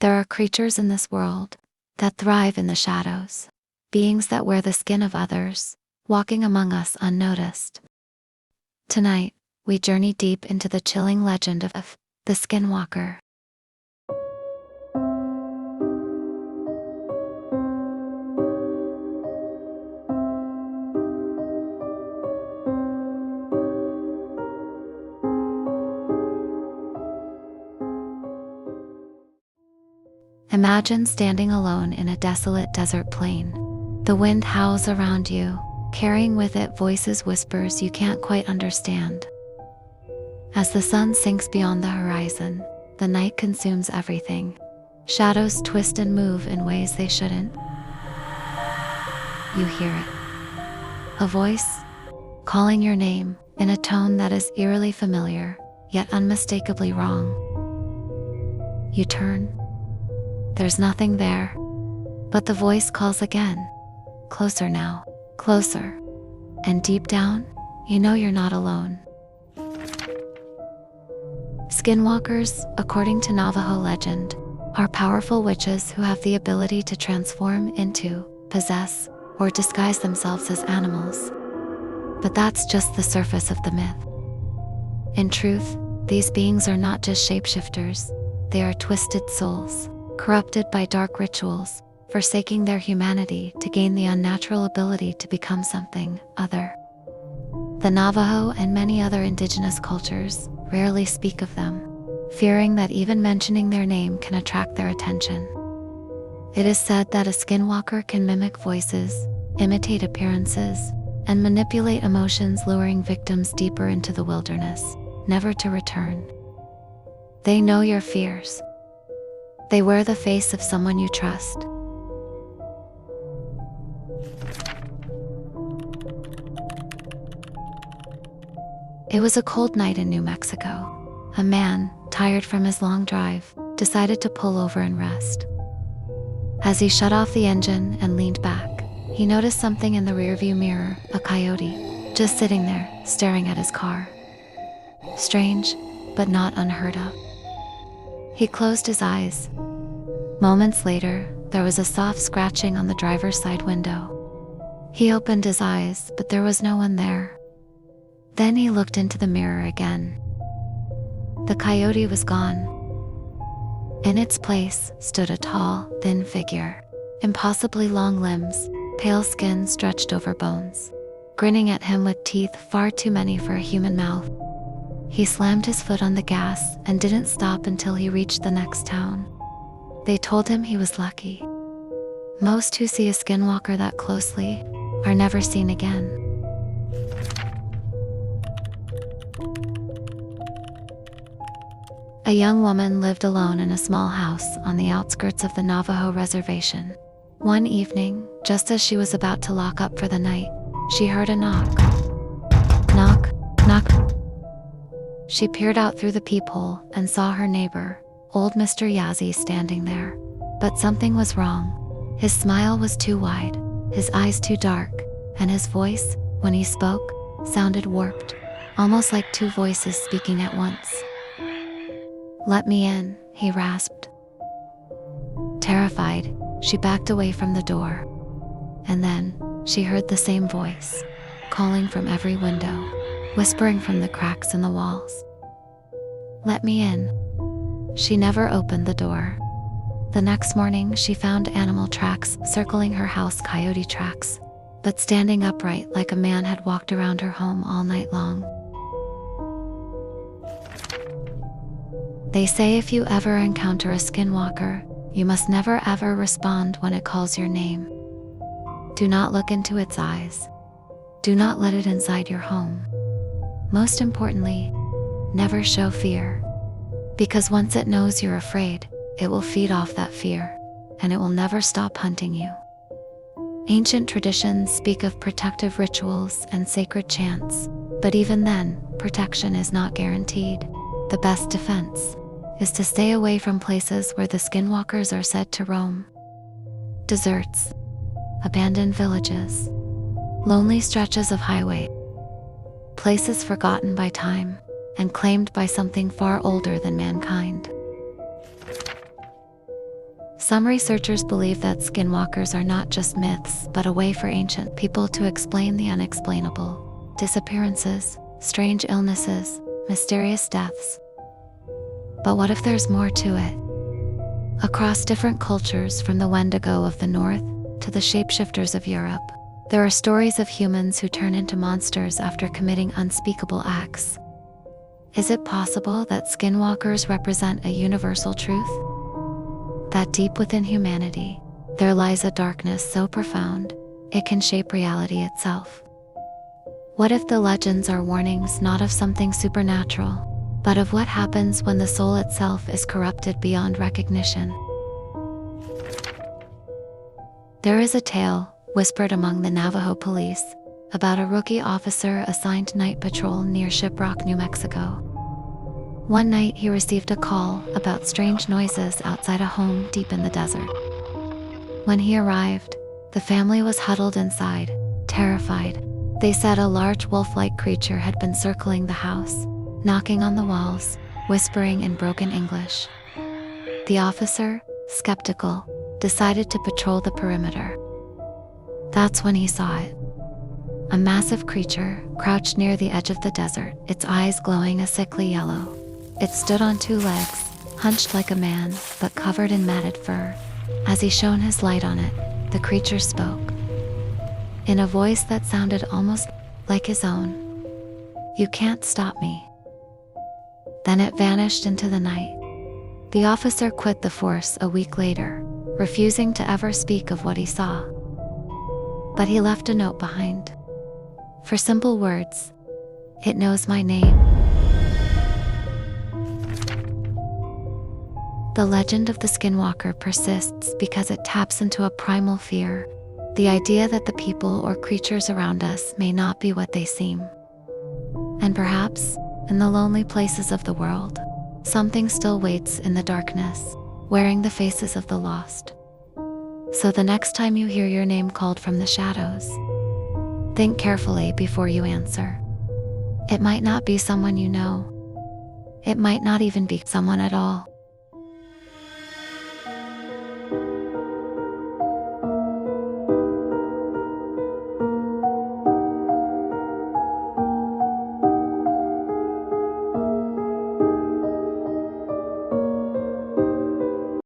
There are creatures in this world that thrive in the shadows, beings that wear the skin of others, walking among us unnoticed. Tonight, we journey deep into the chilling legend of the Skinwalker. Imagine standing alone in a desolate desert plain. The wind howls around you, carrying with it voices, whispers you can't quite understand. As the sun sinks beyond the horizon, the night consumes everything. Shadows twist and move in ways they shouldn't. You hear it. A voice calling your name in a tone that is eerily familiar, yet unmistakably wrong. You turn. There's nothing there, but the voice calls again. Closer now, closer. And deep down, you know you're not alone. Skinwalkers, according to Navajo legend, are powerful witches who have the ability to transform into, possess, or disguise themselves as animals. But that's just the surface of the myth. In truth, these beings are not just shapeshifters, they are twisted souls, corrupted by dark rituals, forsaking their humanity to gain the unnatural ability to become something other. The Navajo and many other indigenous cultures rarely speak of them, fearing that even mentioning their name can attract their attention. It is said that a skinwalker can mimic voices, imitate appearances, and manipulate emotions, luring victims deeper into the wilderness, never to return. They know your fears. They wear the face of someone you trust. It was a cold night in New Mexico. A man, tired from his long drive, decided to pull over and rest. As he shut off the engine and leaned back, he noticed something in the rearview mirror, a coyote, just sitting there, staring at his car. Strange, but not unheard of. He closed his eyes. Moments later, there was a soft scratching on the driver's side window. He opened his eyes, but there was no one there. Then he looked into the mirror again. The coyote was gone. In its place stood a tall, thin figure, impossibly long limbs, pale skin stretched over bones, grinning at him with teeth far too many for a human mouth. He slammed his foot on the gas and didn't stop until he reached the next town. They told him he was lucky. Most who see a skinwalker that closely are never seen again. A young woman lived alone in a small house on the outskirts of the Navajo reservation. One evening, just as she was about to lock up for the night, she heard a knock. Knock, knock. She peered out through the peephole and saw her neighbor, old Mr. Yazzie, standing there. But something was wrong. His smile was too wide, his eyes too dark, and his voice, when he spoke, sounded warped, almost like two voices speaking at once. "Let me in," he rasped. Terrified, she backed away from the door. And then, she heard the same voice, calling from every window, whispering from the cracks in the walls. "Let me in." She never opened the door. The next morning, she found animal tracks circling her house, coyote tracks, but standing upright like a man had walked around her home all night long. They say if you ever encounter a skinwalker, you must never ever respond when it calls your name. Do not look into its eyes. Do not let it inside your home. Most importantly, never show fear. Because once it knows you're afraid, it will feed off that fear, and it will never stop hunting you. Ancient traditions speak of protective rituals and sacred chants, but even then, protection is not guaranteed. The best defense is to stay away from places where the skinwalkers are said to roam. Deserts, abandoned villages, lonely stretches of highway, places forgotten by time and claimed by something far older than mankind. Some researchers believe that skinwalkers are not just myths, but a way for ancient people to explain the unexplainable: disappearances, strange illnesses, mysterious deaths. But what if there's more to it? Across different cultures, from the Wendigo of the North to the shapeshifters of Europe, there are stories of humans who turn into monsters after committing unspeakable acts. Is it possible that skinwalkers represent a universal truth? That deep within humanity, there lies a darkness so profound, it can shape reality itself. What if the legends are warnings not of something supernatural, but of what happens when the soul itself is corrupted beyond recognition? There is a tale, whispered among the Navajo police, about a rookie officer assigned night patrol near Shiprock, New Mexico. One night he received a call about strange noises outside a home deep in the desert. When he arrived, the family was huddled inside, terrified. They said a large wolf-like creature had been circling the house, knocking on the walls, whispering in broken English. The officer, skeptical, decided to patrol the perimeter. That's when he saw it. A massive creature crouched near the edge of the desert, its eyes glowing a sickly yellow. It stood on two legs, hunched like a man, but covered in matted fur. As he shone his light on it, the creature spoke. In a voice that sounded almost like his own. "You can't stop me." Then it vanished into the night. The officer quit the force a week later, refusing to ever speak of what he saw. But he left a note behind. For simple words, "It knows my name." The legend of the Skinwalker persists because it taps into a primal fear, the idea that the people or creatures around us may not be what they seem. And perhaps, in the lonely places of the world, something still waits in the darkness, wearing the faces of the lost. So the next time you hear your name called from the shadows, think carefully before you answer. It might not be someone you know. It might not even be someone at all.